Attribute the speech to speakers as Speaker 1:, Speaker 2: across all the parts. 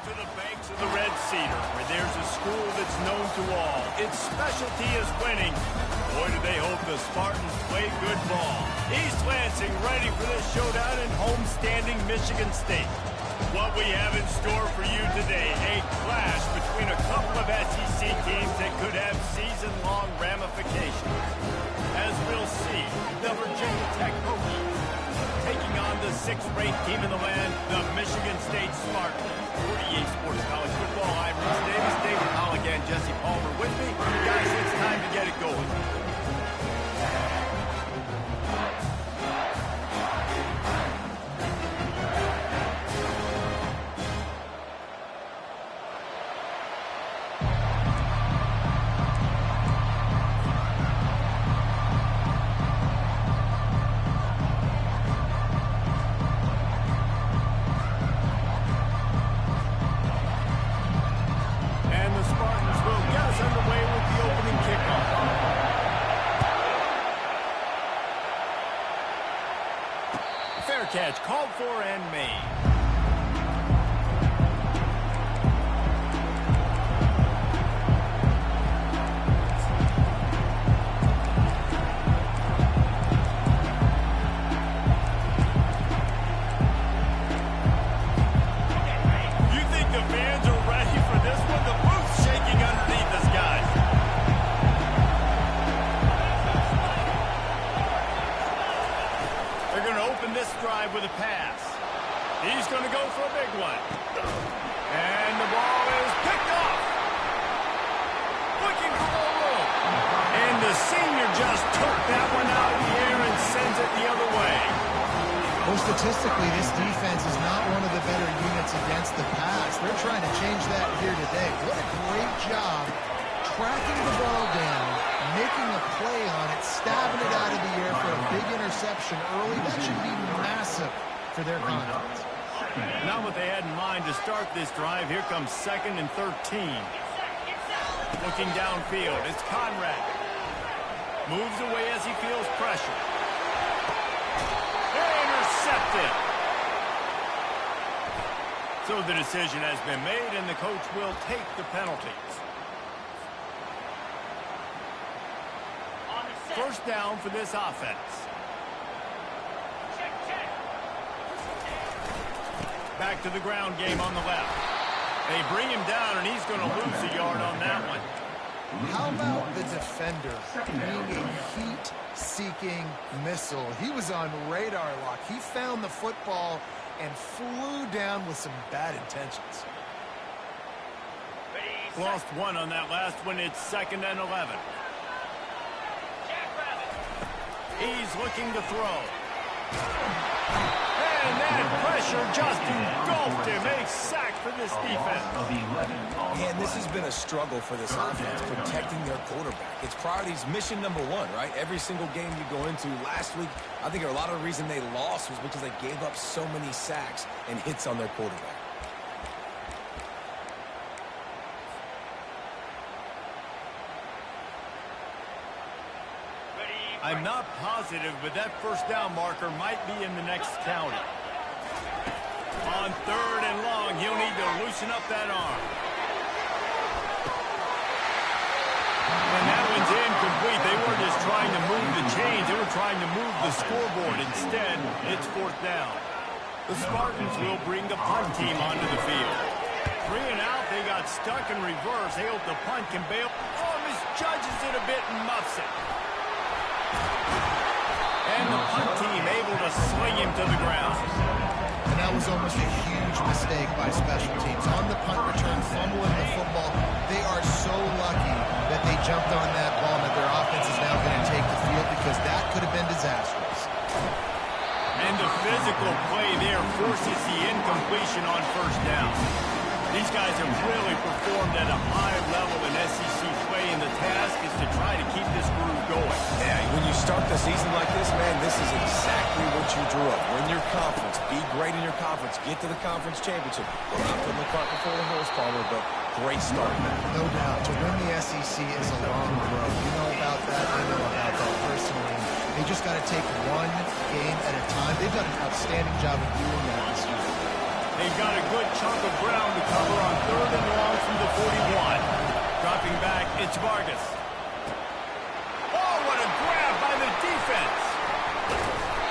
Speaker 1: to the banks of the Red Cedar, where there's a school that's known to all. Its specialty is winning. Boy, do they hope the Spartans play good ball. East Lansing ready for this showdown in home-standing Michigan State. What we have in store for you today, a clash between a couple of SEC teams that could have season-long ramifications. As we'll see, the Virginia Tech Hokies taking on the 6th-ranked team in the land, the Michigan State Spartans. 48 Sports College Football, I'm Rich Davis, David Pollock, and Jesse Palmer with me. Guys, it's time to get it going. Catch called for and made. You think the fans are ready for this one? The boot's shaking underneath us, guys. They're going to open this drive with a pass. He's going to go for a big one. And the ball is picked off. Looking for more room. And the senior just took that one out of the air and sends it the other way.
Speaker 2: Well, statistically, this defense is not one of the better units against the pass. They're trying to change that here today. What a great job tracking the ball down, making a play on it, stabbing it out of the air for a big interception early. That should be massive for their confidence.
Speaker 1: Not what they had in mind to start this drive. Here comes 2nd and 13. Looking downfield, it's Conrad. Moves away as he feels pressure. Intercepted. So the decision has been made, and the coach will take the penalties. First down for this offense. Back to the ground game on the left. They bring him down, and he's going to lose a yard on that one.
Speaker 2: How about the defender being a heat-seeking missile? He was on radar lock. He found the football and flew down with some bad intentions.
Speaker 1: Lost one on that last one. It's 2nd and 11. He's looking to throw. And that pressure just engulfed him. A sack for this defense.
Speaker 3: And this has been a struggle for this offense, protecting their quarterback. It's priorities mission number one, right? Every single game you go into. Last week, I think a lot of the reason they lost was because they gave up so many sacks and hits on their quarterback.
Speaker 1: I'm not positive, but that first down marker might be in the next county. On 3rd and long, he'll need to loosen up that arm. And that one's incomplete. They weren't just trying to move the chains. They were trying to move the scoreboard. Instead, it's 4th down. The Spartans will bring the punt team onto the field. 3 and out, they got stuck in reverse. They hope the punt can bail. Oh, misjudges it a bit and muffs it. And the punt team able to sling him to the ground.
Speaker 2: And that was almost a huge mistake by special teams. On the punt return, fumbling the football, they are so lucky that they jumped on that ball and that their offense is now going to take the field, because that could have been disastrous.
Speaker 1: And the physical play there forces the incompletion on first down. These guys have really performed at a high level in SEC play, and the task is to try to keep this groove going.
Speaker 3: Yeah, when you start the season like this, man, this is exactly what you drew up. Win your conference, be great in your conference, get to the conference championship. We're not putting the cart before the horse, Palmer, but great start.
Speaker 2: No doubt. To win the SEC is a long road. You know about that. I know about that personally. They just got to take one game at a time. They've done an outstanding job of doing that this year.
Speaker 1: They've got a good chunk of ground to cover on 3rd and long from the 41. Dropping back, it's Vargas. Oh, what a grab by the defense.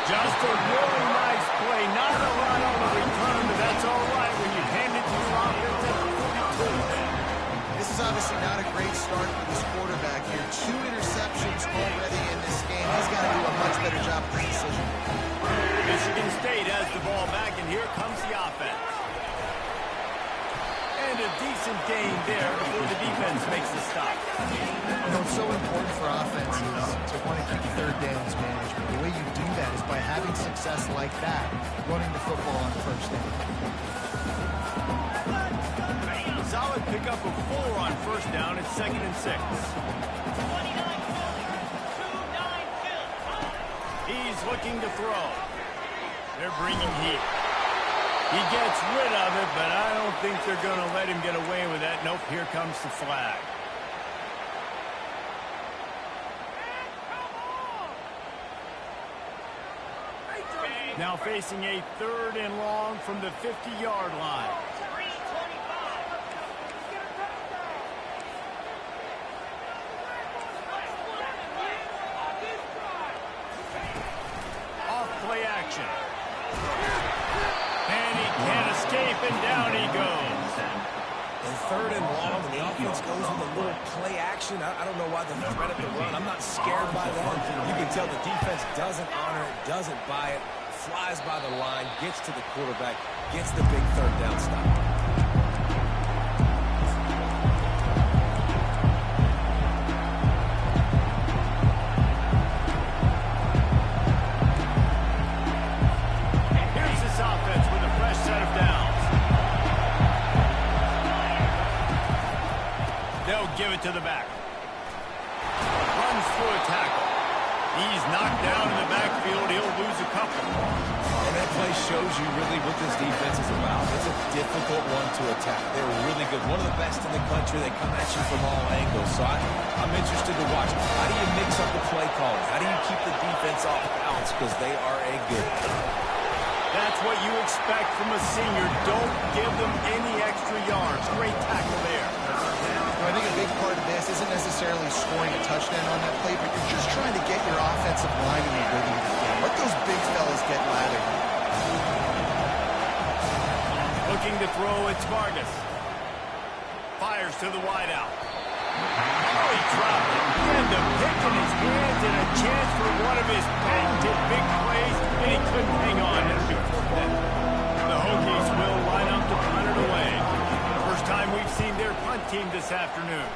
Speaker 1: Just a really nice play. Not a lot on the return, but that's all right when you hand it to your offense at the 42.
Speaker 2: This is obviously not a great start for this quarterback here. 2 interceptions already in this game. He's got to do a much better job with this decision.
Speaker 1: Michigan State has the ball back, and here comes the offense. And a decent gain there before the defense makes the stop.
Speaker 2: You know, it's so important for offenses to want to keep 3rd downs management. The way you do that is by having success like that, running the football on 1st down.
Speaker 1: Solid pickup of 4 on 1st down. It's 2nd and 6. He's looking to throw. They're bringing heat. He gets rid of it, but I don't think they're going to let him get away with that. Nope, here comes the flag. Now facing a 3rd and long from the 50-yard line. Off-play action. And he can't escape, and down he goes.
Speaker 3: And 3rd and long, and the offense goes with a little play action. I don't know why the threat of the run. I'm not scared by that. You can tell the defense doesn't honor it, doesn't buy it, flies by the line, gets to the quarterback, gets the big 3rd down stop.
Speaker 1: Give it to the back. Runs through a tackle. He's knocked down in the backfield. He'll lose a couple.
Speaker 3: And that play shows you really what this defense is about. It's a difficult one to attack. They're really good. One of the best in the country. They come at you from all angles. So I'm interested to watch. How do you mix up the play calling? How do you keep the defense off balance? Because they are a good team.
Speaker 1: That's what you expect from a senior. Don't give them any extra yards. Great tackle there.
Speaker 2: I think a big part of this isn't necessarily scoring a touchdown on that play, but you're just trying to get your offensive line in the rhythm of the game. Let those big fellas get lathered.
Speaker 1: Looking to throw, it's Vargas. Fires to the wideout. Oh, he dropped it. He had the pick in his hands and a chance for one of his patented big plays, and he couldn't hang on. The Hokies will line up to punt it away. First time we've seen their punt team this afternoon.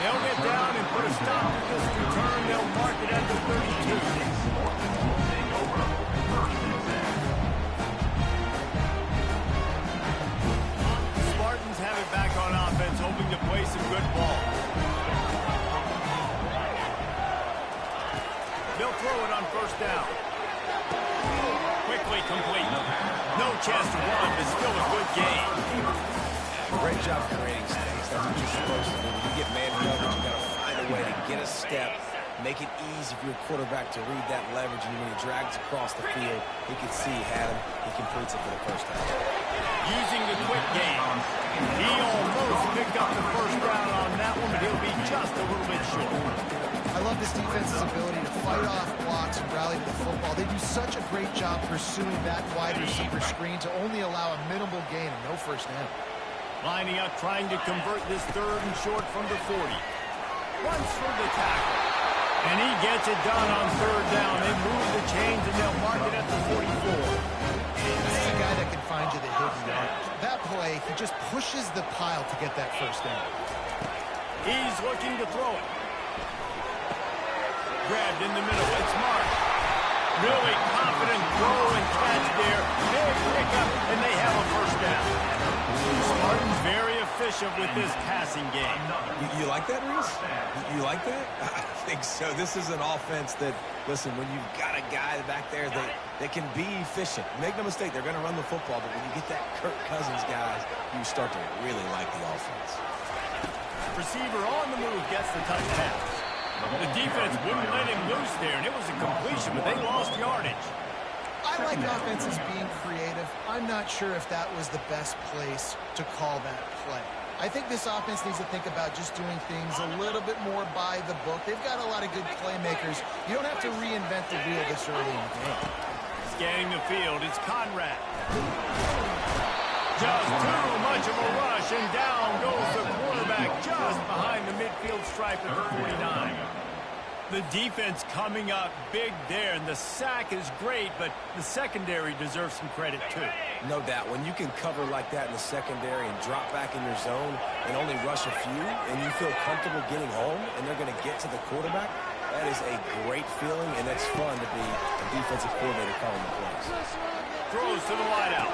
Speaker 1: They'll get down and put a stop to this return. They'll mark it at the 32. Spartans have it back on offense, hoping to play some good ball. They'll throw it on 1st down. Quickly complete. No chance to run, but still a good game.
Speaker 3: Great job creating space. That's what you're supposed to do. When you get man coverage, you got to find a way to get a step, make it easy for your quarterback to read that leverage, and when he drags across the field, he can see he had him. He completes it for the 1st time.
Speaker 1: Using the quick game. He almost picked up the 1st down on that one, but he'll be just a little bit short.
Speaker 2: I love this defense's ability to fight off blocks and rally to the football. They do such a great job pursuing that wide receiver screen to only allow a minimal gain and no 1st down.
Speaker 1: Lining up, trying to convert this 3rd and short from the 40. Runs through the tackle. And he gets it done on 3rd down. They move the chains, and they'll mark it at the 44.
Speaker 2: This is a guy that can find you the hidden yardage. That play, he just pushes the pile to get that 1st down.
Speaker 1: He's looking to throw it. Grabbed in the middle. It's marked. Really confident throw and catch there. Big pickup, and they have a 1st down. Spartans very efficient with this passing game.
Speaker 3: You like that, Reese? You like that? I think so. This is an offense that, listen, when you've got a guy back there that can be efficient. Make no mistake, they're going to run the football, but when you get that Kirk Cousins guys, you start to really like the offense.
Speaker 1: Receiver on the move gets the touch pass. The defense wouldn't let him loose there, and it was a completion, but they lost yardage.
Speaker 2: I like offenses being creative. I'm not sure if that was the best place to call that play. I think this offense needs to think about just doing things a little bit more by the book. They've got a lot of good playmakers. You don't have to reinvent the wheel this early in the game.
Speaker 1: Scanning the field, it's Conrad. Just too much of a rush, and down goes the quarterback just behind the midfield stripe at the 49. The defense coming up big there, and the sack is great, but the secondary deserves some credit too.
Speaker 3: No doubt. When you can cover like that in the secondary and drop back in your zone and only rush a few, and you feel comfortable getting home, and they're going to get to the quarterback, that is a great feeling, and it's fun to be a defensive coordinator calling the plays.
Speaker 1: Throws to the wideout.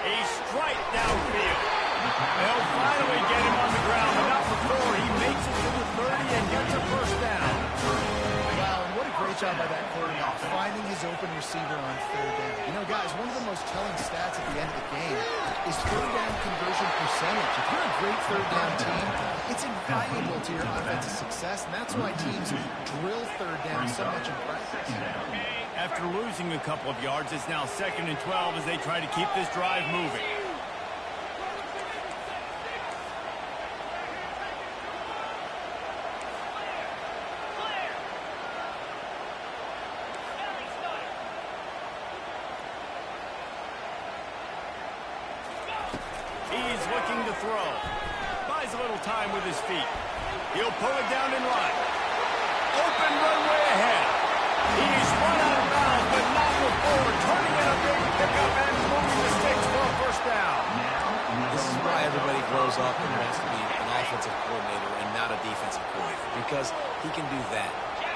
Speaker 1: A strike downfield. They'll finally get him on the ground, but not before he makes it to the 30 and gets a first down.
Speaker 2: Wow, and what a great job by that quarterback, finding his open receiver on third down. You know, guys, one of the most telling stats at the end of the game is third down conversion percentage. If you're a great third down team, it's invaluable to your offensive success, and that's why teams drill third down so much in practice.
Speaker 1: After losing a couple of yards, it's now 2nd and 12 as they try to keep this drive moving. He's looking to throw. Buys a little time with his feet. He'll pull it down and run. Open runway ahead. He's run out of bounds, but not before turning in a big pickup and moving the stakes for a first down.
Speaker 3: This is why everybody grows up and wants to be an offensive coordinator and not a defensive coordinator, because he can do that.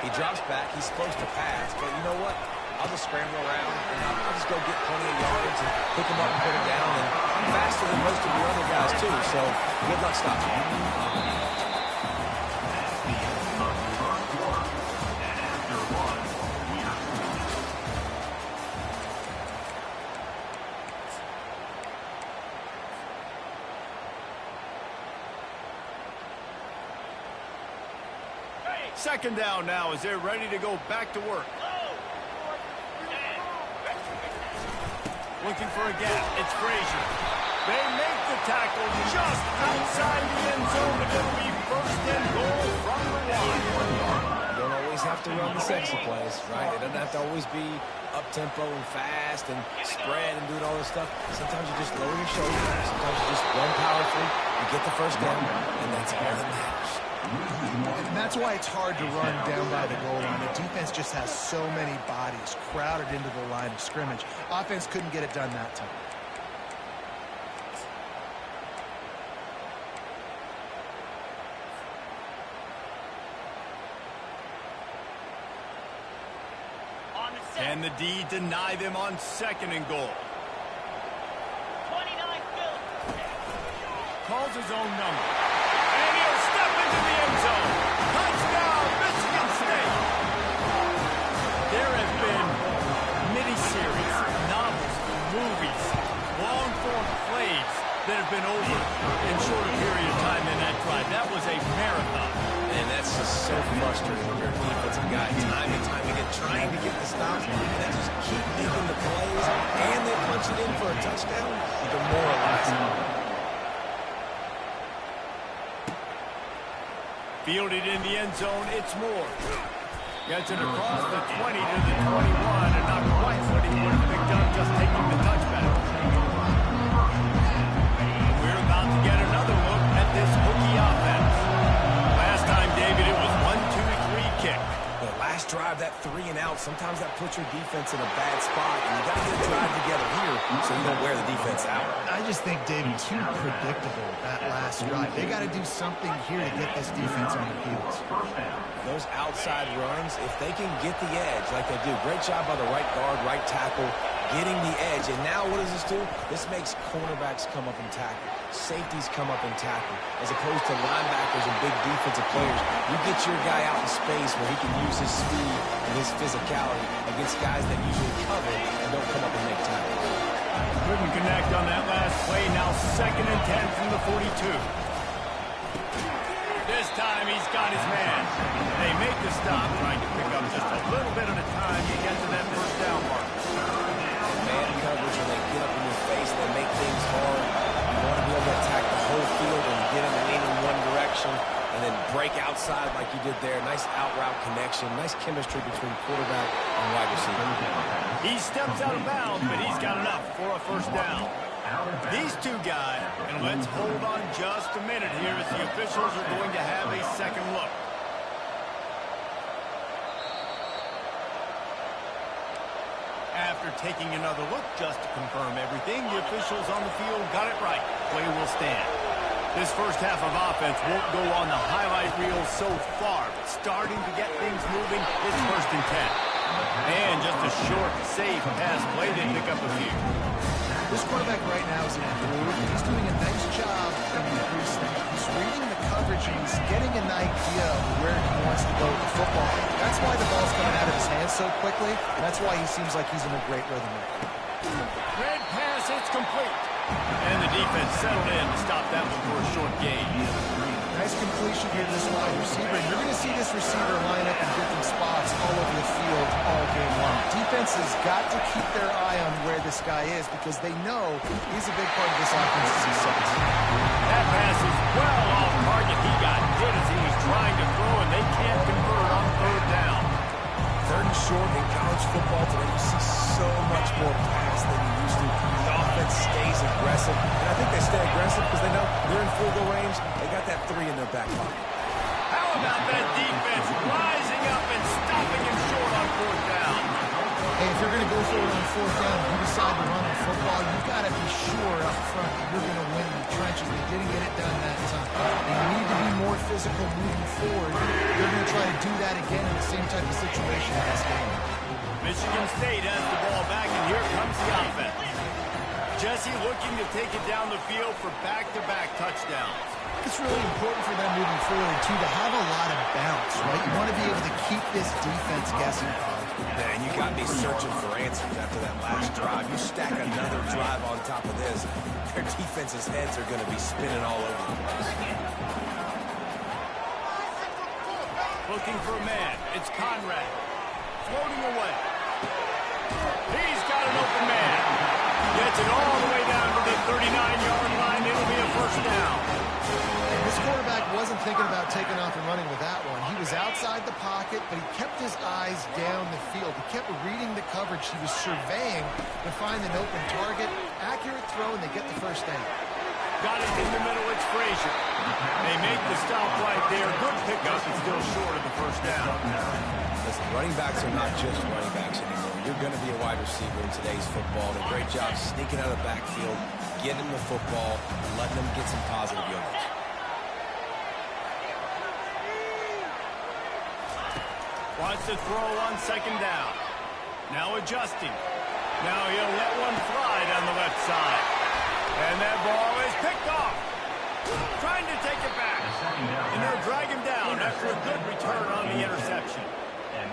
Speaker 3: He drops back. He's supposed to pass, but you know what? I'll just scramble around, and I'll just go get plenty of yards and pick him up and put him down. And I'm faster than most of the other guys, too, so good luck stopping him.
Speaker 1: Second down now as they're ready to go back to work. Looking for a gap. It's Frazier. They make the tackle just outside the end zone, but it'll be first and goal from the line.
Speaker 3: You don't always have to run the sexy plays, right? It doesn't have to always be up-tempo and fast and spread and doing all this stuff. Sometimes you just lower your shoulders. Sometimes you just run powerfully. You get the first down, and that's all that matters.
Speaker 2: And that's why it's hard to run down by the goal line. The defense just has so many bodies crowded into the line of scrimmage. Offense couldn't get it done that time.
Speaker 1: Can the D deny them on 2nd and goal? Calls his own number. And he'll step into the end zone. Touchdown, Michigan State. There have been miniseries, novels, movies, long-form plays that have been over in shorter period of time than that drive. That was a marathon.
Speaker 3: And that's just so frustrating when you're a defensive guy, time and time again, trying to get the stops, and they just keep making the plays, and they punch it in for a touchdown. Demoralizing.
Speaker 1: Fielded in the end zone, it's Moore. Gets it across the 20 to the 21, and not quite what he would have picked up just taking the touchback. We're about to get another look at this rookie offense. Last time, David, it was 1-2-3 kick.
Speaker 3: The last drive, that 3 and out, sometimes that puts your defense in a bad spot, and you got to get a drive together here so you don't wear the defense out.
Speaker 2: I just think, David, too predictable, that last drive. They got to do something here to get this defense on their heels.
Speaker 3: Those outside runs, if they can get the edge like they do, great job by the right guard, right tackle, getting the edge. And now what does this do? This makes cornerbacks come up and tackle. Safeties come up and tackle. As opposed to linebackers and big defensive players, you get your guy out in space where he can use his speed and his physicality against guys that usually cover and don't come up and make tackles.
Speaker 1: Couldn't connect on that last play. Now 2nd and 10 from the 42. This time he's got his man. They make the stop, trying to pick up just a little bit at a time to get to that first down mark.
Speaker 3: Man coverage, when they get up in your face, they make things hard. You want to be able to attack the whole field and get them leaning one direction and then break outside like you did there. Nice out route connection. Nice chemistry between quarterback and wide receiver.
Speaker 1: He steps out of bounds, but he's got enough for a first down. These two guys, and let's hold on just a minute here as the officials are going to have a second look. After taking another look just to confirm everything, the officials on the field got it right. Play will stand. This first half of offense won't go on the highlight reel so far, but starting to get things moving, it's 1st and 10. And just a short, safe pass play, they pick up a few.
Speaker 2: This quarterback right now is in a groove. He's doing a nice job in the pre-snap. He's reading the coverage, and he's getting an idea of where he wants to go with the football. That's why the ball's coming out of his hands so quickly. That's why he seems like he's in a great rhythm.
Speaker 1: Red pass, it's complete. And the defense settled in to stop that one for a short gain.
Speaker 2: Nice completion here to this wide receiver. You're going to see this receiver line up in different spots all over the field all game long. Defense has got to keep their eye on where this guy is because they know he's a big part of this offense's success.
Speaker 1: That pass is well off target. He got hit as he was trying to throw, and they can't convert on 3rd down.
Speaker 3: 3rd and short in college football today, you see so much more pass than you used to. The offense stays aggressive, and I think they stay aggressive because they know they're in field goal range. They got that 3 in their back pocket.
Speaker 1: How about that defense rising up and stopping him short on 4th down?
Speaker 2: Hey, if you're going to go for it on 4th down, if you decide to run the football, you've got to be sure up front that you're going to win in the trenches. They didn't get it done that time. They need to be more physical moving forward. They're going to try to do that again in the same type of situation in this game.
Speaker 1: Michigan State has the ball back, and here comes the offense. Jesse looking to take it down the field for back-to-back touchdowns.
Speaker 2: It's really important for them moving forward, too, to have a lot of bounce, right? You want to be able to keep this defense guessing.
Speaker 3: Man, you got me searching for answers after that last drive. You stack another drive on top of this, their defense's heads are going to be spinning all over the place.
Speaker 1: Looking for a man. It's Conrad. Floating away. He's got an open man. Gets it all the way down to the 39-yard line. It'll be a first down.
Speaker 2: This quarterback wasn't thinking about taking off and running with that one. He was outside the pocket, but he kept his eyes down the field. He kept reading the coverage. He was surveying to find an open target. Accurate throw, and they get the first down.
Speaker 1: Got it in the middle. It's Frazier. They make the stop right there. Good pickup. It's still short of the first down.
Speaker 3: Listen, running backs are not just running backs anymore. You're going to be a wide receiver in today's football. And a great job sneaking out of the backfield, getting the football, and letting them get some positive yardage.
Speaker 1: Wants to throw on 2nd down. Now adjusting. Now he'll let one fly down the left side. And that ball is picked off. Trying to take it back. And they'll drag him down after a good return on the interception.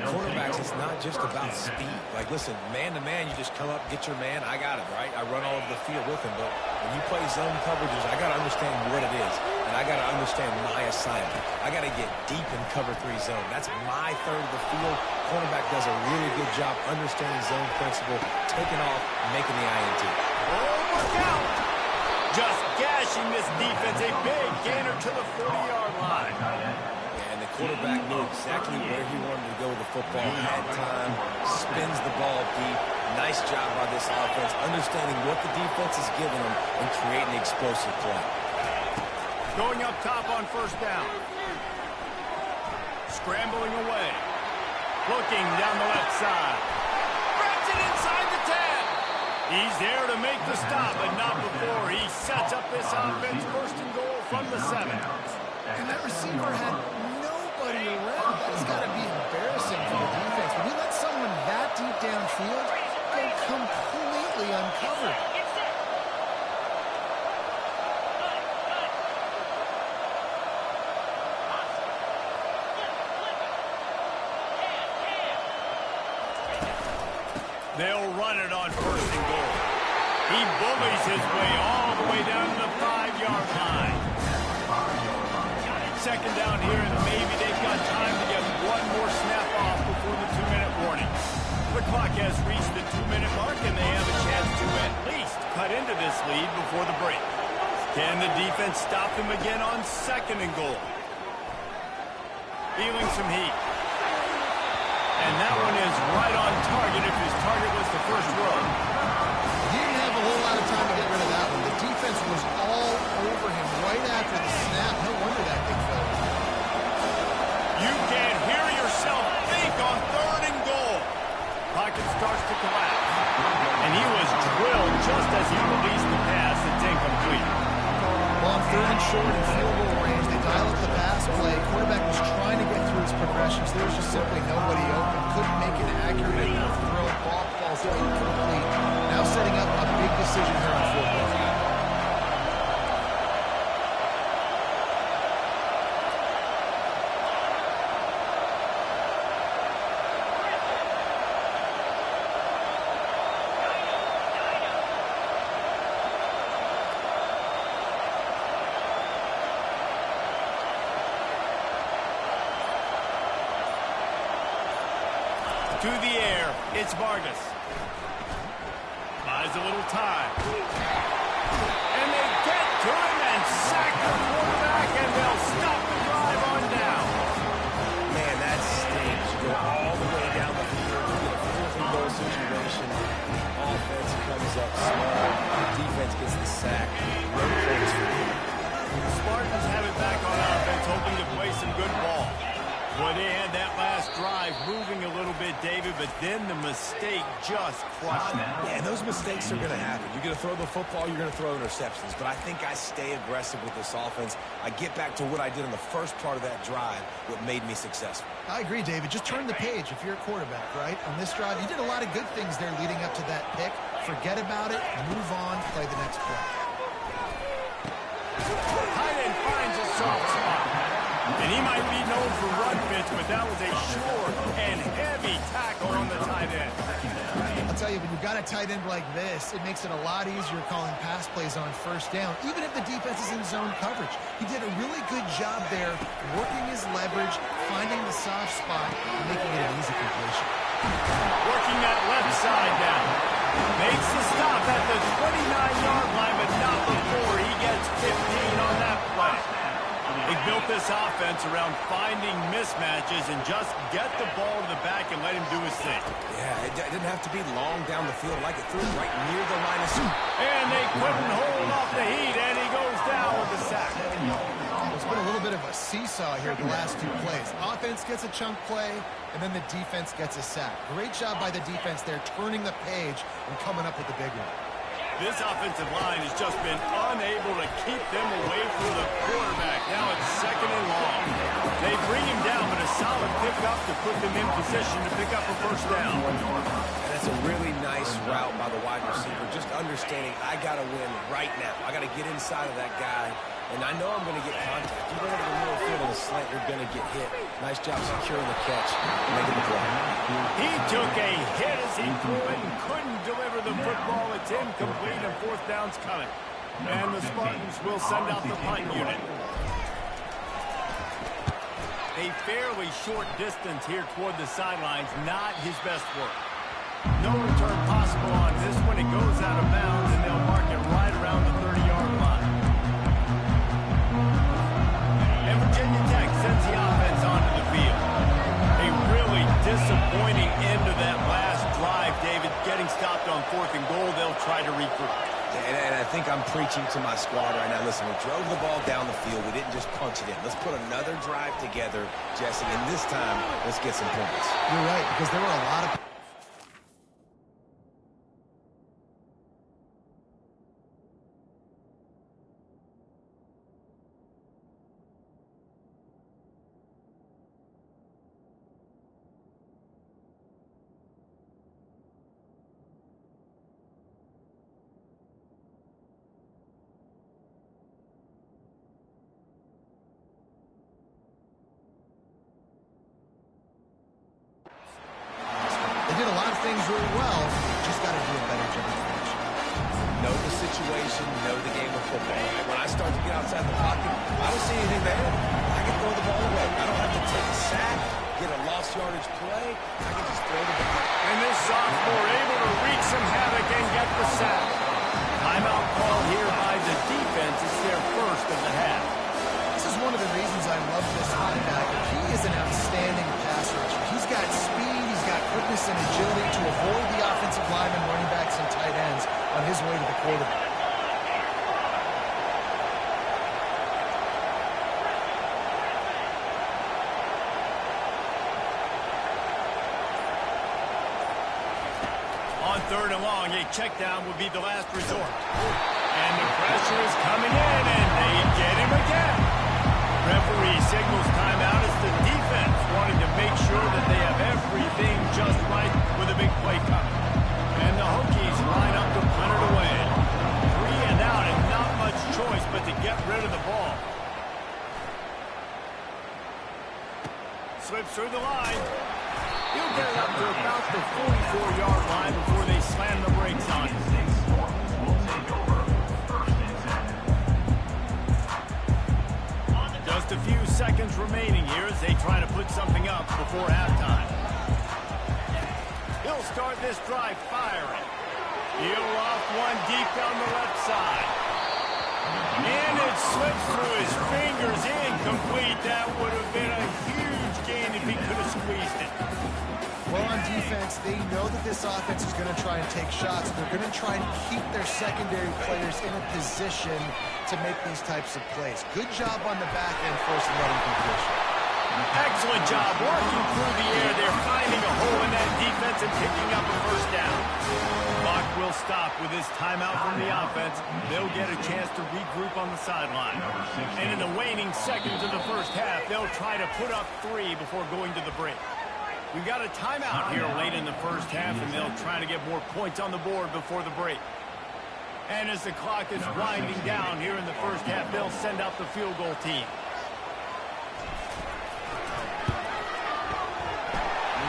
Speaker 3: Quarterbacks, it's not just about speed. Like, listen, man-to-man, you just come up, get your man, I got it, right? I run all over the field with him, but when you play zone coverages, I got to understand what it is, and I got to understand my assignment. I got to get deep in cover 3 zone. That's my third of the field. Cornerback does a really good job understanding zone principle, taking off, making the INT.
Speaker 1: Oh, look out! Just gashing this defense, a big gainer to the 40-yard line.
Speaker 3: And the quarterback knew exactly where he wanted to go with the football, had time, spins the ball deep. Nice job by this offense, understanding what the defense is giving them and creating explosive play.
Speaker 1: Going up top on 1st down. Scrambling away. Looking down the left side. Grabs it inside the 10. He's there to make the stop, but not before he sets up this offense 1st and goal from the 7.
Speaker 2: And that receiver had nobody around. That's got to be embarrassing for the defense. When you let someone that deep downfield go completely uncovered.
Speaker 1: They'll run it on 1st and goal. He bullies his way all the way down to the 5-yard line. Second down here, and maybe they've got time to get one more snap off before the 2-minute warning. The clock has reached the 2-minute mark, and they have a chance to at least cut into this lead before the break. Can the defense stop them again on 2nd and goal? Feeling some heat. And that one is right on target if his target was the first row.
Speaker 2: He didn't have a whole lot of time to get rid of that one. The defense was all over him right after the snap. No wonder that thing fell.
Speaker 1: You can hear yourself think on 3rd and goal. Pocket starts to collapse. And he was drilled just as he released the pass. It's incomplete.
Speaker 2: Well, on 3rd and short and field goal range, they dial up the pass play. Quarterback was trying to get through his progressions. There was just simply nobody open. Couldn't make an accurate enough throw. Ball falls incomplete. Now setting up a big decision here on 4th down.
Speaker 1: To the air, it's Vargas. Buys a little time. And they get to him and sack the quarterback, and they'll stop the drive on down.
Speaker 3: Man, that stinks. You go all the way down the field, you get a 4th and goal situation. Offense comes up small. Defense gets the sack. No points for them.
Speaker 1: The Spartans have it back on offense, hoping to play some good ball. Well, they had that last drive moving a little bit, David, but then the mistake just crushed them.
Speaker 3: Yeah, and those mistakes are going to happen. You're going to throw the football, you're going to throw interceptions. But I think I stay aggressive with this offense. I get back to what I did in the first part of that drive, what made me successful.
Speaker 2: I agree, David. Just turn the page if you're a quarterback, right? On this drive, you did a lot of good things there leading up to that pick. Forget about it, move on, play the next play.
Speaker 1: Tight end finds a soft spot. And he might be known for run fits, but that was a short and heavy tackle on the tight end.
Speaker 2: I'll tell you, when you've got a tight end like this, it makes it a lot easier calling pass plays on 1st down, even if the defense is in zone coverage. He did a really good job there, working his leverage, finding the soft spot, and making it an easy completion.
Speaker 1: Working that left side down. Makes the stop at the 29-yard line, but not before he gets 15 on that play. They built this offense around finding mismatches and just get the ball to the back and let him do his thing.
Speaker 3: Yeah, it didn't have to be long down the field. Like it threw it right near the line of scrimmage.
Speaker 1: And they couldn't hold off the heat, and he goes down with the sack.
Speaker 2: It's been a little bit of a seesaw here the last 2 plays. Offense gets a chunk play, and then the defense gets a sack. Great job by the defense there, turning the page and coming up with the big one.
Speaker 1: This offensive line has just been unable to keep them away from the quarterback. Now it's 2nd and long. They bring him down, but a solid pickup to put them in position to pick up a 1st down.
Speaker 3: And that's a really nice route by the wide receiver. Just understanding I got to win right now. I got to get inside of that guy. And I know I'm going to get contact. You go over the middle field in a slant, you're going to get hit. Nice job securing the catch and making the play.
Speaker 1: He took a hit as he threw it and couldn't deliver the football. It's incomplete and 4th down's coming. And the Spartans will send out the punt unit. A fairly short distance here toward the sidelines, not his best work. No return possible on this one. It goes out of bounds, and they'll mark it right around the 30-yard line. And Virginia Tech sends the offense onto the field. A really disappointing end of that last drive, David. Getting stopped on 4th and goal, they'll try to regroup.
Speaker 3: And I think I'm preaching to my squad right now. Listen, we drove the ball down the field. We didn't just punch it in. Let's put another drive together, Jesse, and this time, let's get some points.
Speaker 2: You're right, because there were a lot of... They did a lot of things really well, just got to do a better job of finishing.
Speaker 3: know the situation, know the game of football. And when I start to get outside the pocket, I don't see anything there. I can throw the ball away. I don't have to take a sack, get a lost yardage play. I can just throw the ball.
Speaker 1: And this sophomore able to wreak some havoc and get the sack. Timeout call here by the defense. It's their first of the half.
Speaker 2: This is one of the reasons I love this linebacker. He is an outstanding pass rusher. He's got speed, he's got quickness and agility to avoid the offensive linemen, running backs, and tight ends on his way to the quarterback.
Speaker 1: On 3rd and long, a check down would be the last resort. And the pressure is coming in, and they get him again. Referee signals timeout as the defense wanting to make sure that they have everything just right with a big play coming. And the Hokies line up to punt it away. 3 and out, and not much choice but to get rid of the ball. Slips through the line. He'll get it up to about the 44-yard line before they slam the brakes on him. Just a few seconds remaining here as they try to put something up before halftime. He'll start this drive firing. He'll off one deep down the left side. And it slips through his fingers, incomplete. That would have been a huge gain if he could have squeezed it.
Speaker 2: Well, on defense, they know that this offense is going to try and take shots. They're going to try and keep their secondary players in a position to make these types of plays. Good job on the back end forcing that incompletion.
Speaker 1: Excellent job working through the air. They're finding a hole in that defense and picking up a first down. Clock will stop with this timeout from the offense. They'll get a chance to regroup on the sideline. And in the waning seconds of the first half, they'll try to put up 3 before going to the break. We've got a timeout here late in the first half, and they'll try to get more points on the board before the break. And as the clock is winding down here in the first half, they'll send out the field goal team.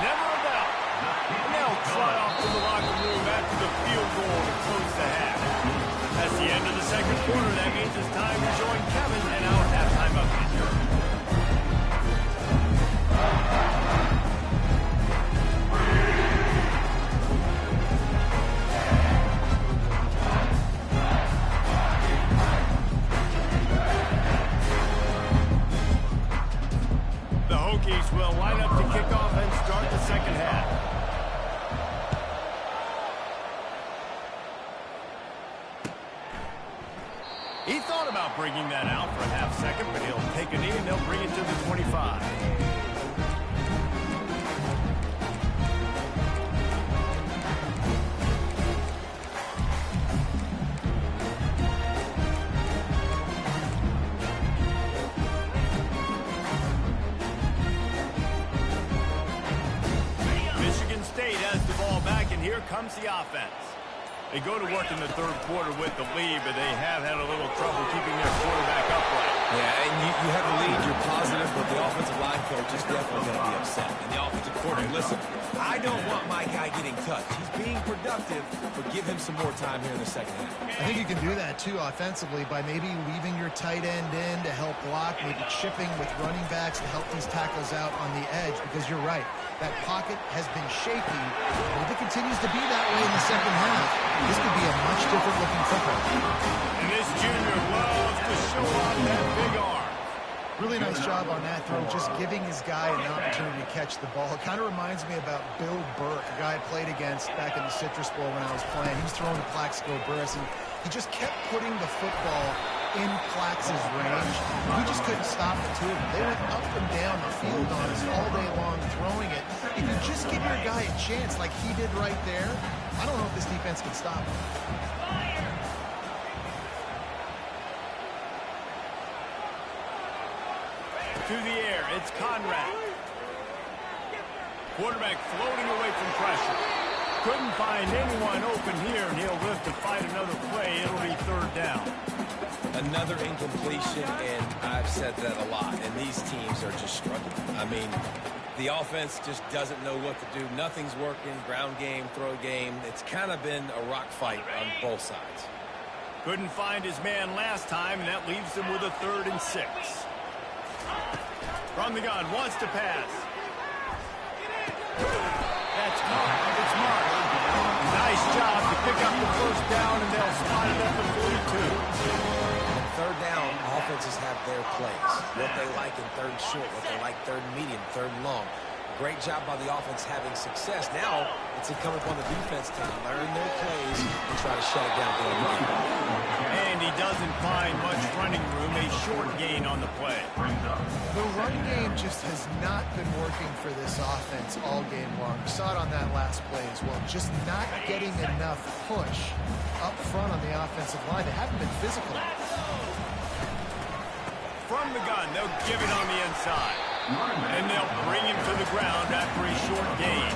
Speaker 1: Never a doubt. And they'll trot off to the locker room after the field goal to close the half. That's the end of the second quarter. That means it's time to join Kevin and our halftime update. Will line up to kick off and start the second half. He thought about bringing that out for a half second, but he'll take a knee and they'll bring it to the 25. Here comes the offense. They go to work in the third quarter with the lead, but they have had a little trouble keeping their quarterback upright.
Speaker 3: Yeah, and you have the lead, you're positive, but the offensive line coach is definitely going to be upset. And the offensive coordinator, listen, I don't want my guy getting touched. He's being productive, but give him some more time here in the second half.
Speaker 2: I think you can do that, too, offensively, by maybe leaving your tight end in to help block, maybe chipping with running backs to help these tackles out on the edge, because you're right. That pocket has been shaky. And if it continues to be that way in the second half, this could be a much different looking football.
Speaker 1: And this junior loves to show off that big arm.
Speaker 2: Really nice job on that throw, just giving his guy an opportunity to catch the ball. It kind of reminds me about Bill Burke, a guy I played against back in the Citrus Bowl when I was playing. He was throwing to Plaxico Burress, and he just kept putting the football in Plax's range. We just couldn't stop the two of them. They went up and down the field on us all day long throwing it. If you just give your guy a chance like he did right there, I don't know if this defense can stop him.
Speaker 1: To the air, it's Conrad. Quarterback floating away from pressure. Couldn't find anyone open here, and he'll live to fight another play. It'll be third down.
Speaker 3: Another incompletion, and I've said that a lot, and these teams are just struggling. I mean, the offense just doesn't know what to do. Nothing's working. Ground game, throw game. It's kind of been a rock fight on both sides.
Speaker 1: Couldn't find his man last time, and that leaves him with a 3rd and 6. From the gun, wants to pass. That's marked. It's marked. Nice job to pick up the 1st down, and they'll spot it at the 42.
Speaker 3: 3rd down, offenses have their plays. What they like in 3rd and short, what they like 3rd and medium, 3rd and long. Great job by the offense having success. Now it's incumbent upon the defense to learn their plays and try to shut it down.
Speaker 1: And he doesn't find much running room, a short gain on the play.
Speaker 2: The run game just has not been working for this offense all game long. We saw it on that last play as well. Just not getting enough push up front on the offensive line. They haven't been physical.
Speaker 1: From the gun, they'll give it on the inside. And they'll bring him to the ground after a short gain.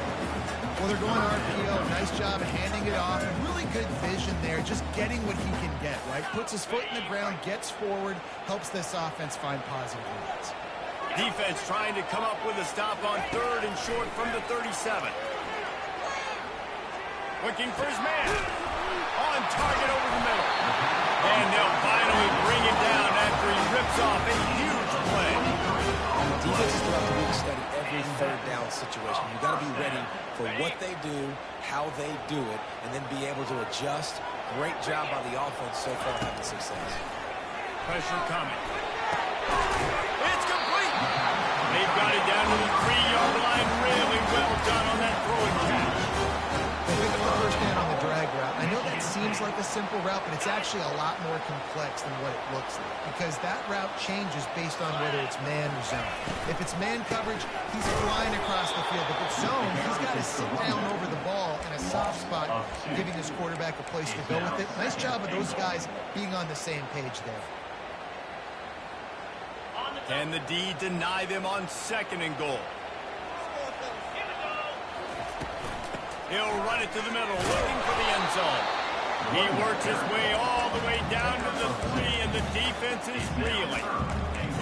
Speaker 2: Well, they're going RPO. Nice job of handing it off. Really good vision there, just getting what he can get, right? Puts his foot in the ground, gets forward, helps this offense find positive leads.
Speaker 1: Defense trying to come up with a stop on 3rd and short from the 37. Looking for his man. On target over the middle. And they'll finally bring it down after he rips off a huge play.
Speaker 3: Defenses throughout the week study every 3rd down situation. You got to be ready for what they do, how they do it, and then be able to adjust. Great job by the offense so far having success.
Speaker 1: Pressure coming. It's complete. They've got it down to the 3-yard line. Really well done on that throw and catch.
Speaker 2: They pick up the 1st down on the drag route. I know that seems like a simple route, but it's actually a lot more complex than what it looks like, because that route changes based on whether it's man or zone. If it's man coverage, he's flying across the field. If it's zone, he's got to sit down over the ball in a soft spot, giving his quarterback a place to go with it. Nice job of those guys being on the same page there.
Speaker 1: Can the D deny them on 2nd and goal? He'll run it to the middle, looking for the end zone. He works his way all the way down to the 3, and the defense is reeling.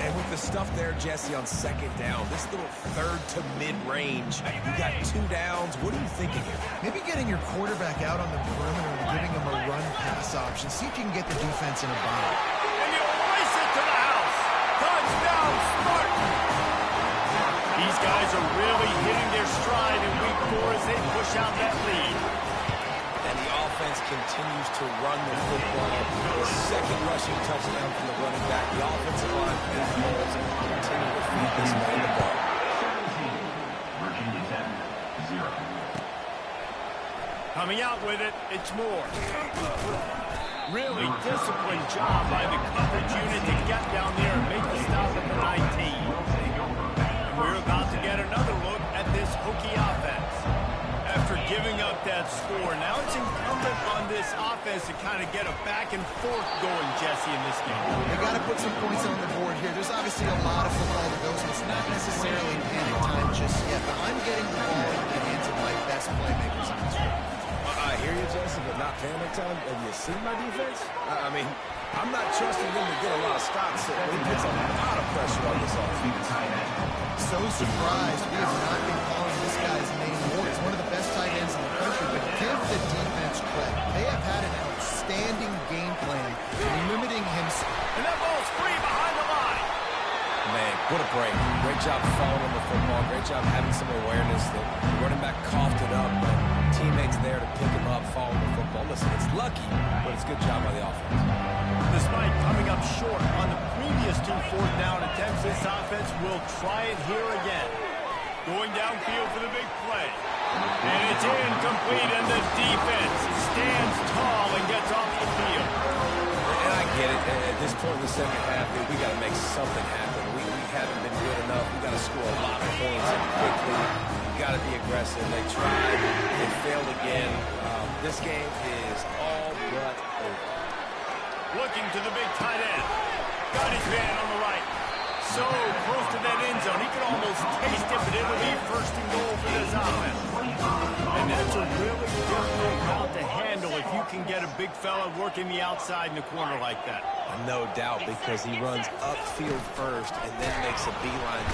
Speaker 3: And with the stuff there, Jesse, on 2nd down, this little 3rd to mid-range, you got 2 downs. What are you thinking here?
Speaker 2: Maybe getting your quarterback out on the perimeter and giving him a run-pass option. See if you can get the defense in a bind.
Speaker 1: And he'll race it to the house. Touchdown, Spartan! These guys are really hitting their stride in week 4 as they push out that lead.
Speaker 3: And the offense continues to run the football. The 2nd rushing touchdown from the running back. The offensive line holds and continue to feed this man the ball.
Speaker 1: Coming out with it, it's Moore. Really disciplined job by the coverage unit to get down there and make the stop at the 19. We're about to get another look at this Hokie offense. After giving up that score, now it's incumbent on this offense to kind of get a back and forth going, Jesse, in this game.
Speaker 2: They got to put some points on the board here. There's obviously a lot of football to go, so it's not necessarily panic time just yet, but I'm getting the ball into the hands of my best playmakers on this one.
Speaker 3: I hear you, Jesse, but not panic time. Have you seen my defense? I mean, I'm not trusting them to get a lot of stops. So it puts a lot of pressure on this offense.
Speaker 2: So surprised we have not been calling this guy's name more. He's one of the best tight ends in the country, but give the defense credit. They have had an outstanding game plan, limiting him.
Speaker 1: And that ball's free behind the line.
Speaker 3: Man, what a break. Great job following on the football. Great job having some awareness that the running back coughed it up, but teammates there to pick him up, following the football. Listen, it's lucky, but it's a good job by the offense.
Speaker 1: Despite coming up short on the previous 2 4th down attempts, this offense will try it here again. Going downfield for the big play. And it's incomplete, and the defense stands tall and gets off the field.
Speaker 3: And I get it. At this point in the 2nd half, we got to make something happen. We haven't been good enough. We got to score a lot of points quickly. We got to be aggressive. They tried. They failed again. This game is all but over.
Speaker 1: Looking to the big tight end. Got his man on the right. So close to that end zone. He could almost taste it, but it'll be 1st and goal for this offense. And that's a really difficult route to handle if you can get a big fella working the outside in the corner like that.
Speaker 3: No doubt, because he runs upfield first and then makes a beeline.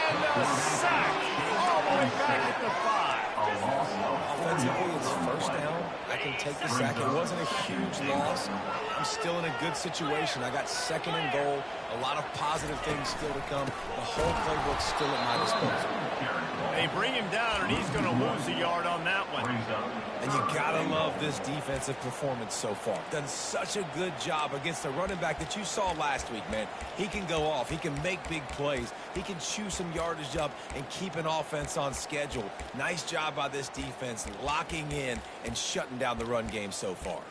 Speaker 1: And the sack all the way back at the 5.
Speaker 3: Offensively, it's first down. I can take the sack. It wasn't a huge loss. I'm still in a good situation. I got second and goal. A lot of positive things still to come. The whole playbook's still at my disposal.
Speaker 1: They bring him down, and he's going to lose a yard on that one.
Speaker 3: And you got to love this defensive performance so far. Done such a good job against the running back that you saw last week, man. He can go off. He can make big plays. He can chew some yardage up and keep an offense on schedule. Nice job by this defense locking in and shutting down the run game so far.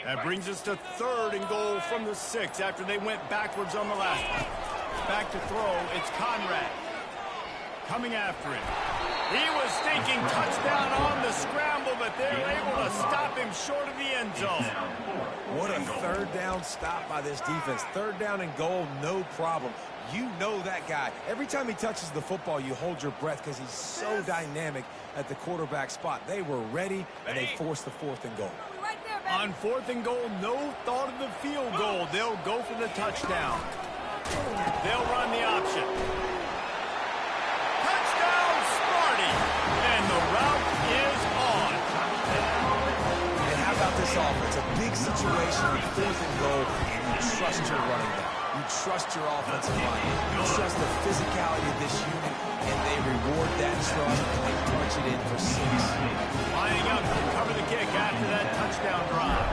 Speaker 1: That brings us to 3rd and goal from the 6 after they went backwards on the last one. Back to throw, it's Conrad. Coming after him. He was thinking touchdown on the scramble, but they're able to stop him short of the end zone.
Speaker 3: What a 3rd down stop by this defense. 3rd down and goal, no problem. You know that guy. Every time he touches the football, you hold your breath because he's so dynamic at the quarterback spot. They were ready, and they forced the 4th and goal.
Speaker 1: On 4th and goal, no thought of the field goal. They'll go for the touchdown. They'll run the option. Touchdown, Sparty! And the route is on.
Speaker 3: And how about this offense? A big situation with 4th and goal, and you trust your running back. You trust your offensive line. You trust the physicality of this unit, and they reward that trust, and they punch it in for 6.
Speaker 1: Lining up to cover the kick after that touchdown drive.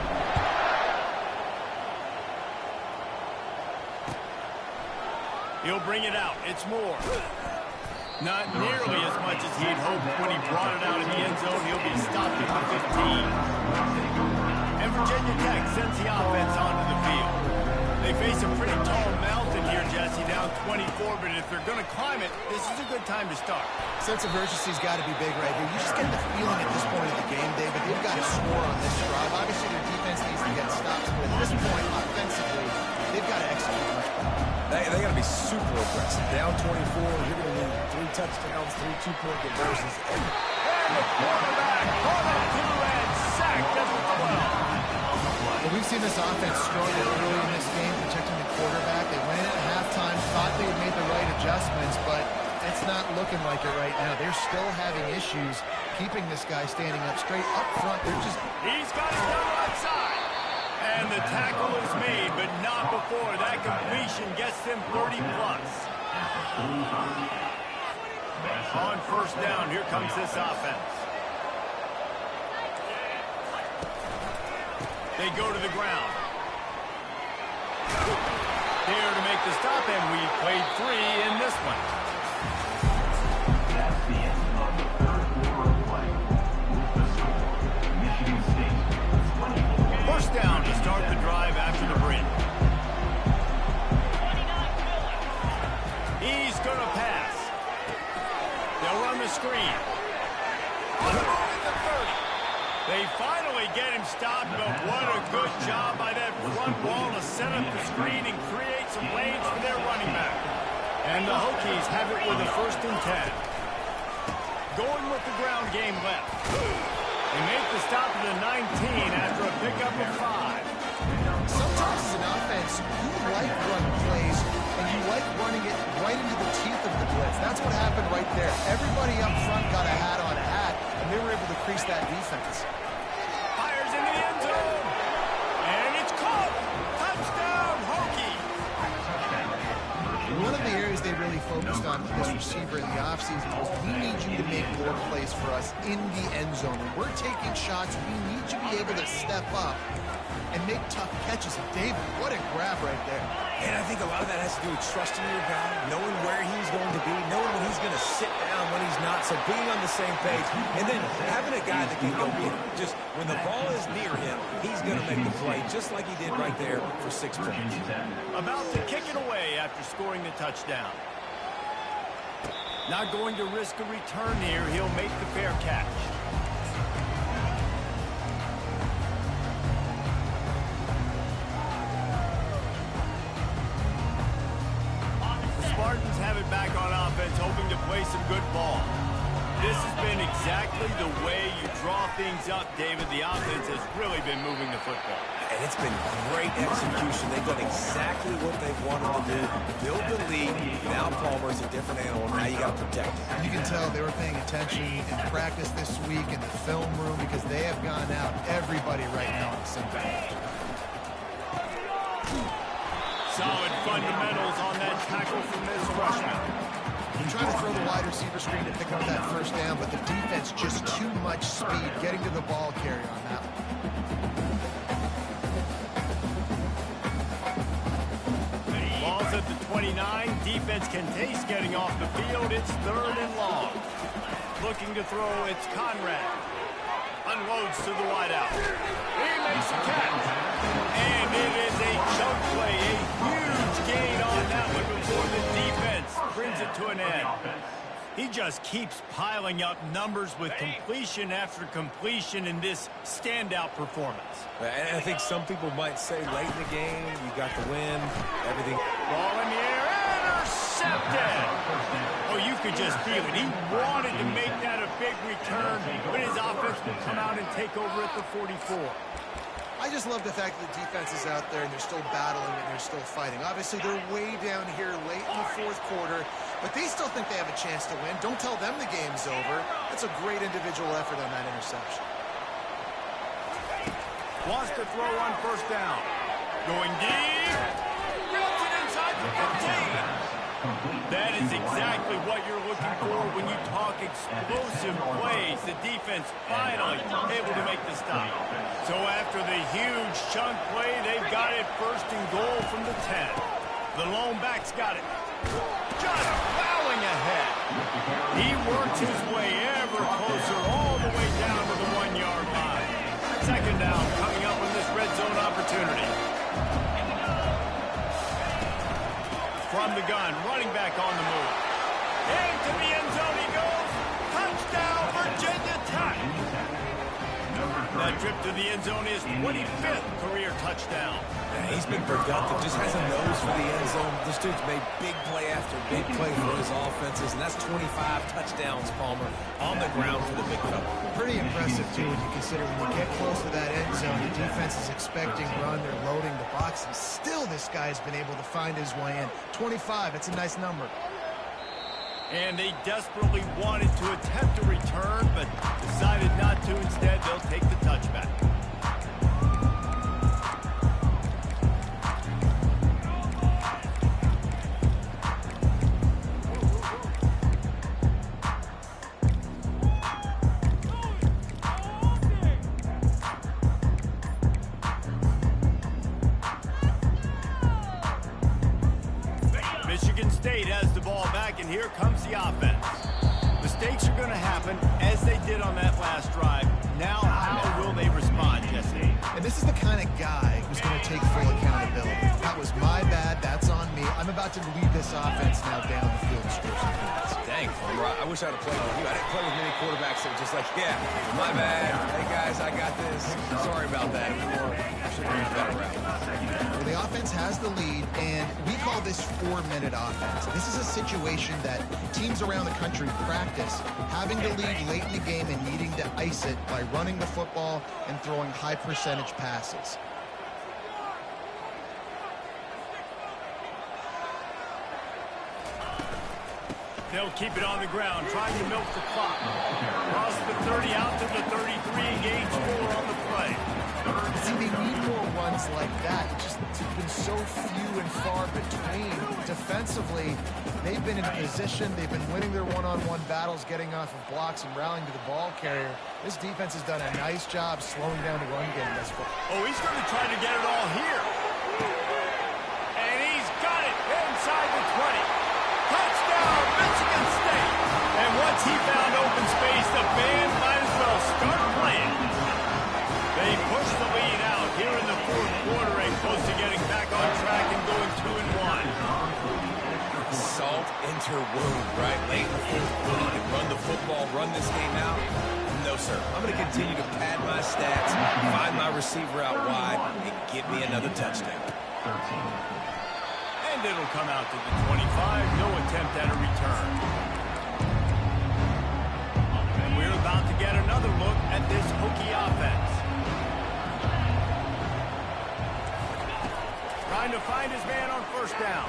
Speaker 1: He'll bring it out. It's Moore. Not nearly as much as he'd hoped when he brought it out in the end zone. He'll be stopped at the 15. And Virginia Tech sends the offense onto the field. They face a pretty tall mountain here, Jesse, down 24, but if they're going to climb it, this is a good time to start.
Speaker 2: Sense of urgency's got to be big right here. You just get the feeling at this point of the game, David, they've got to score on this drive. Obviously, their defense needs to get stops, but at this point, offensively, they've got to execute much better.
Speaker 3: They got to be super aggressive. Down 24, you're going to need 3 touchdowns, 3 two-point conversions.
Speaker 1: And the quarterback caught up to and sacked at the 12.
Speaker 2: Well, we've seen this offense struggle early in this game, protecting the quarterback. They went in at halftime, thought they had made the right adjustments, but it's not looking like it right now. They're still having issues keeping this guy standing up straight up front. They're just...
Speaker 1: He's got it down right side. And the tackle is made, but not before that completion gets them 30+. On 1st down, here comes this offense. They go to the ground. Here to make the stop, and we played 3 in this one.
Speaker 4: That's the end of the 3rd quarter of play. The score, Michigan State 24.
Speaker 1: 1st down to start the drive after the break. He's going to pass. They'll run the screen. On the move at the 30. They finally get him stopped, but what a good job by that front wall to set up the screen and create some lanes for their running back. And the Hokies have it with a 1st and 10. Going with the ground game left. They make the stop at the 19 after a pickup of 5.
Speaker 2: Sometimes as an offense, you like run plays, and you like running it right into the teeth of the blitz. That's what happened right there. Everybody up front got a hat on a hat, and they were able to crease that defense.
Speaker 1: Fires into the end zone. And it's caught. Touchdown, Hokie.
Speaker 2: One of the areas they really focused on with this receiver in the offseason was we need you to make more plays for us in the end zone. When we're taking shots, we need you to be able to step up and make tough catches. And David, what a grab right there.
Speaker 3: And I think a lot of that has to do with trusting your guy, knowing where he's going to be, knowing when he's going to sit down, when he's not, so being on the same page, and then having a guy that can go get it. Just when the ball is near him, he's going to make the play, just like he did right there for 6 points.
Speaker 1: About to kick it away after scoring the touchdown. Not going to risk a return here. He'll make the fair catch. Spartans have it back on offense, hoping to play some good ball. This has been exactly the way you draw things up, David. The offense has really been moving the football.
Speaker 3: And it's been great execution. They've done exactly what they've wanted to do. Build the lead. Now Palmer's a different animal. Now you got to protect it.
Speaker 2: You can tell they were paying attention in practice this week in the film room because they have gone out everybody right now on the same page.
Speaker 1: Solid fundamentals on that tackle from this freshman.
Speaker 2: You're trying to throw the wide receiver screen to pick up that first down, but the defense just too much speed getting to the ball carrier on that one.
Speaker 1: Ball's at the 29. Defense can taste getting off the field. It's 3rd and long. Looking to throw, it's Conrad. Unloads to the wideout. He makes a catch. And it is a chunk play. A huge gain on that one before the defense brings it to an end. He just keeps piling up numbers with completion after completion in this standout performance.
Speaker 3: And I think some people might say late in the game, you got the win, everything.
Speaker 1: Ball in the air, intercepted. Oh, you could just feel it. He wanted to make that a big return, but his offense will come out and take over at the 44.
Speaker 2: I just love the fact that the defense is out there and they're still battling and they're still fighting. Obviously, they're way down here late in the 4th quarter, but they still think they have a chance to win. Don't tell them the game's over. That's a great individual effort on that interception.
Speaker 1: Wants to throw on 1st down. Going deep. Gets it inside the 15. That is exactly what you're looking for when you talk explosive plays. The defense finally able to make the stop. So after the huge chunk play, they've got it 1st and goal from the 10. The lone back's got it. Just plowing ahead. He works his way ever closer all the way down to the 1-yard line. 2nd down coming up with this red zone opportunity. From the gun, running back on the move. Into the end zone he goes. Touchdown, Virginia Tech. That trip to the end zone is 25th career touchdown.
Speaker 3: Yeah, he's been productive, just has a nose for the end zone. This dude's made big play after big play for his offenses, and that's 25 touchdowns, Palmer, on the ground for the big fella.
Speaker 2: Pretty impressive, too, when you consider when you get close to that end zone, the defense is expecting run, they're loading the box, and still this guy's been able to find his way in. 25, it's a nice number.
Speaker 1: And they desperately wanted to attempt a return, but decided not to. Instead, they'll take the touchback. Michigan State has the ball back, and here comes the offense. Mistakes are going to happen, as they did on that last drive. Now, how will they respond, Jesse?
Speaker 2: And this is the kind of guy who's going to take full accountability. That was my bad. That's on me. I'm about to lead this offense now down the field and score some points.
Speaker 3: Dang, Palmer, I wish I'd have played with you. I didn't play with many quarterbacks that were just like, yeah, my bad. Hey, guys, I got this. Sorry about that. Or I should have used a better route.
Speaker 2: Well, the offense has the lead, and we call this 4-minute offense. This is a situation that teams around the country practice, having the lead late in the game and needing to ice it by running the football and throwing high-percentage passes.
Speaker 1: They'll keep it on the ground, trying to milk the clock. Across the 30, out to the 33, engage 4 on the play.
Speaker 2: See, they need more runs like that. It's been so few and far between. Defensively, they've been in position. They've been winning their one-on-one battles, getting off of blocks and rallying to the ball carrier. This defense has done a nice job slowing down the run game thus far.
Speaker 1: Oh, he's going to try to get it all here. And he's got it inside the 20. Touchdown, Michigan State. And once he found open space, the band might as well start playing. They push the lead out here in the 4th quarter and close to getting back on track and going 2-1.
Speaker 3: Salt into wound, right? Late in the 4th quarter, you can run the football, run this game out. No, sir. I'm going to continue to pad my stats, find my receiver out wide, and get me another touchdown.
Speaker 1: And And it'll come out to the 25. No attempt at a return. And we're about to get another look at this hooky offense. Trying to find his man on first down.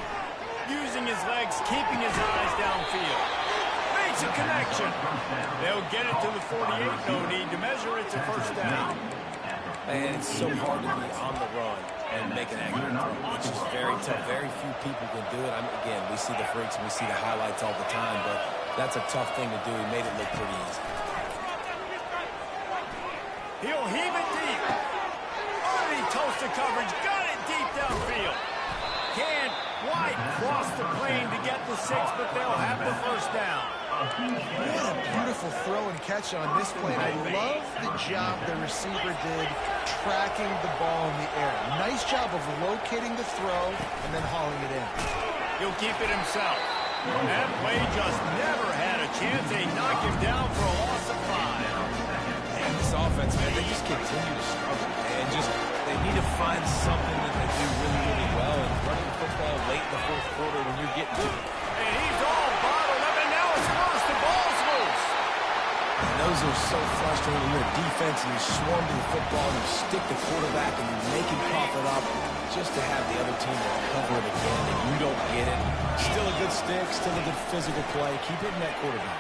Speaker 1: Using his legs, keeping his eyes downfield. Makes a connection. They'll get it to the 48. No need to measure. It's a first down.
Speaker 3: And it's so hard to be on the run and make an accurate throw, which is very tough. Very few people can do it. Again, we see the freaks and we see the highlights all the time, but that's a tough thing to do. He made it look pretty easy.
Speaker 1: He'll heave it deep. Already toasted coverage. Got it deep downfield. Can't quite cross the plane to get the 6, but they'll have the first down.
Speaker 2: What a beautiful throw and catch on this play. I love the job the receiver did tracking the ball in the air. Nice job of locating the throw and then hauling it in.
Speaker 1: He'll keep it himself. That play just never had a chance. They knock him down for a loss of 5.
Speaker 3: And this offense, man, they just continue to struggle. And they need to find something that they do really, really well. And running the football late in the fourth quarter when you're getting to it.
Speaker 1: And he's all bottled up, and now it's worse. The ball's loose.
Speaker 3: And those are so frustrating. You're a defense, and you swarm to the football, and you stick the quarterback, and you make him cough it up just to have the other team recover it again, and you don't get it. Still a good stick, still a good physical play. Keep hitting that quarterback.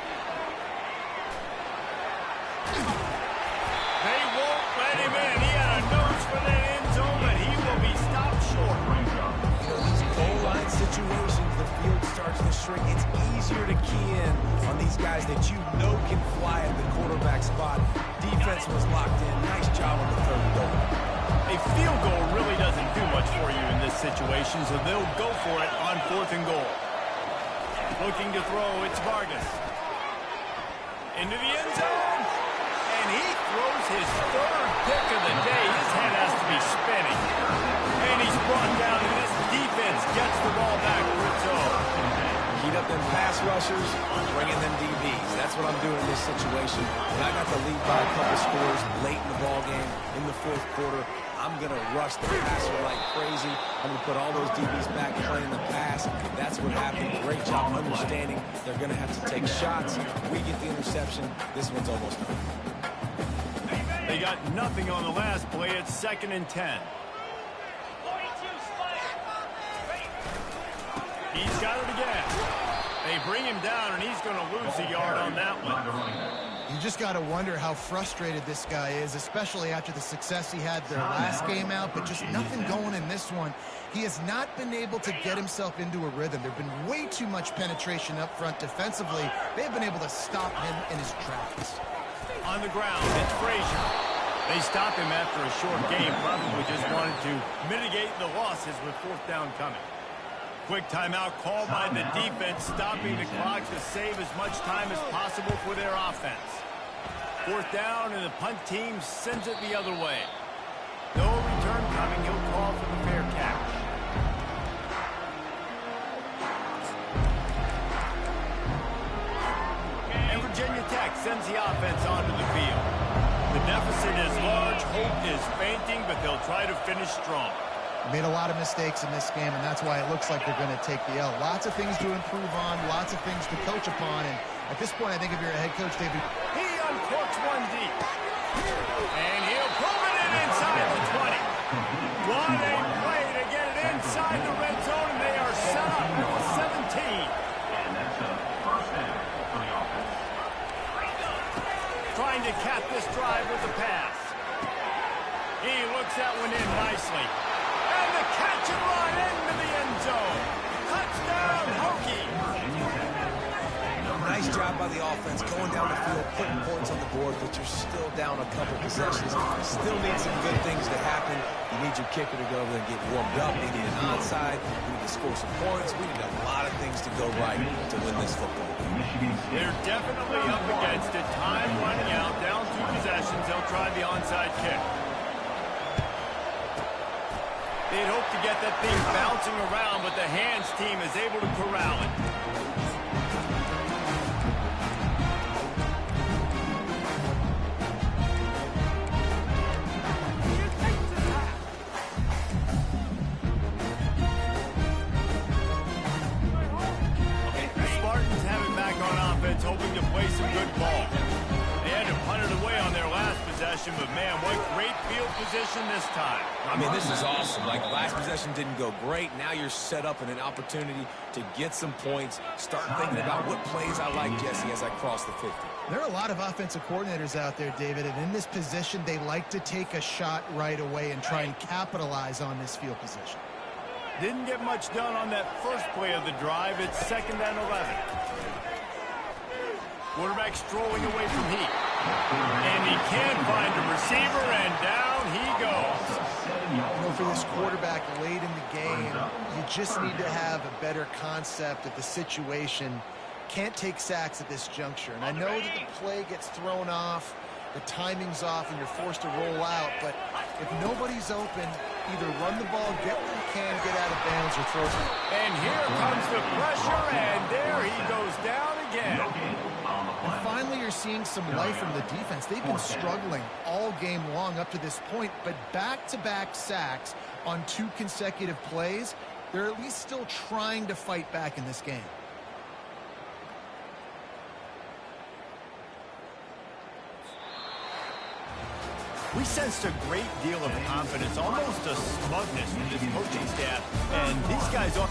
Speaker 1: They won't let him in. He had a nose for that end zone, but he will be stopped short.
Speaker 3: You know, these goal line situations, the field starts to shrink. It's easier to key in on these guys that you know can fly at the quarterback spot. Defense was locked in. Nice job on the third goal.
Speaker 1: A field goal really doesn't do much for you in this situation, so they'll go for it on 4th and goal. Looking to throw, it's Vargas. Into the end zone. And he throws his 3rd pick of the day. His head has to be spinning. And he's brought down, and this defense gets the ball back for its own.
Speaker 3: Heat up them pass rushers, bringing them DBs. That's what I'm doing in this situation. When I got the lead by a couple scores late in the ball game, in the fourth quarter, I'm going to rush the passer like crazy. I'm going to put all those DBs back playing the pass. That's what happened. Great job understanding they're going to have to take shots. We get the interception. This one's almost done.
Speaker 1: They got nothing on the last play. It's 2nd and 10. He's got it again. They bring him down, and he's going to lose a yard on that one.
Speaker 2: You just got to wonder how frustrated this guy is, especially after the success he had their last game out, but just nothing going in this one. He has not been able to get himself into a rhythm. There have been way too much penetration up front defensively. They've been able to stop him in his tracks.
Speaker 1: On the ground, it's Frazier. They stop him after a short game, probably just wanted to mitigate the losses with 4th down coming. Quick timeout called by the defense, stopping the clock to save as much time as possible for their offense. 4th down, and the punt team sends it the other way. No return coming. He'll call for the fair catch. And Virginia Tech sends the offense onto the field. The deficit is large. Hope is fainting, but they'll try to finish strong.
Speaker 2: Made a lot of mistakes in this game, and that's why it looks like they're going to take the L. Lots of things to improve on, lots of things to coach upon, and at this point, I think if you're a head coach, David...
Speaker 1: He uncorks one deep. And he'll pull it in inside the 20. What a play to get it inside the red zone, and they are set up at the 17.
Speaker 4: And that's a first down for the offense.
Speaker 1: Trying to cap this drive with the pass. He looks that one in nicely. And the catch and run into the end zone. Touchdown, Hokie.
Speaker 3: Nice job by the offense going down the field, putting points on the board, but you're still down a couple possessions. Still need some good things to happen. You need your kicker to go over there and get warmed up. We need an onside. We need to score some points. We need a lot of things to go right to win this football game.
Speaker 1: They're definitely up against it. Time running out, down 2 possessions. They'll try the onside kick. They'd hope to get that thing bouncing around, but the hands team is able to corral it. defense hoping to play some good ball. They had to punt it away on their last possession, but man, what great field position this time.
Speaker 3: I mean, this is awesome. Like, last possession didn't go great. Now you're set up in an opportunity to get some points. Start thinking about what plays I like, Jesse, as I cross the 50.
Speaker 2: There are a lot of offensive coordinators out there, David, and in this position, they like to take a shot right away and try and capitalize on this field position.
Speaker 1: Didn't get much done on that first play of the drive. It's 2nd and 11. Quarterback strolling away from heat. And he can't find a receiver, and down he goes.
Speaker 2: You know, for this quarterback late in the game, you just need to have a better concept of the situation. Can't take sacks at this juncture. And I know that the play gets thrown off, the timing's off, and you're forced to roll out. But if nobody's open, either run the ball, get what you can, get out of bounds, or throw it.
Speaker 1: And here comes the pressure, and there he goes down again.
Speaker 2: And finally, you're seeing some life from the defense. They've been struggling all game long up to this point, but back-to-back sacks on 2 consecutive plays, they're at least still trying to fight back in this game.
Speaker 1: We sensed a great deal of confidence, almost a smugness from this coaching staff, and these guys are...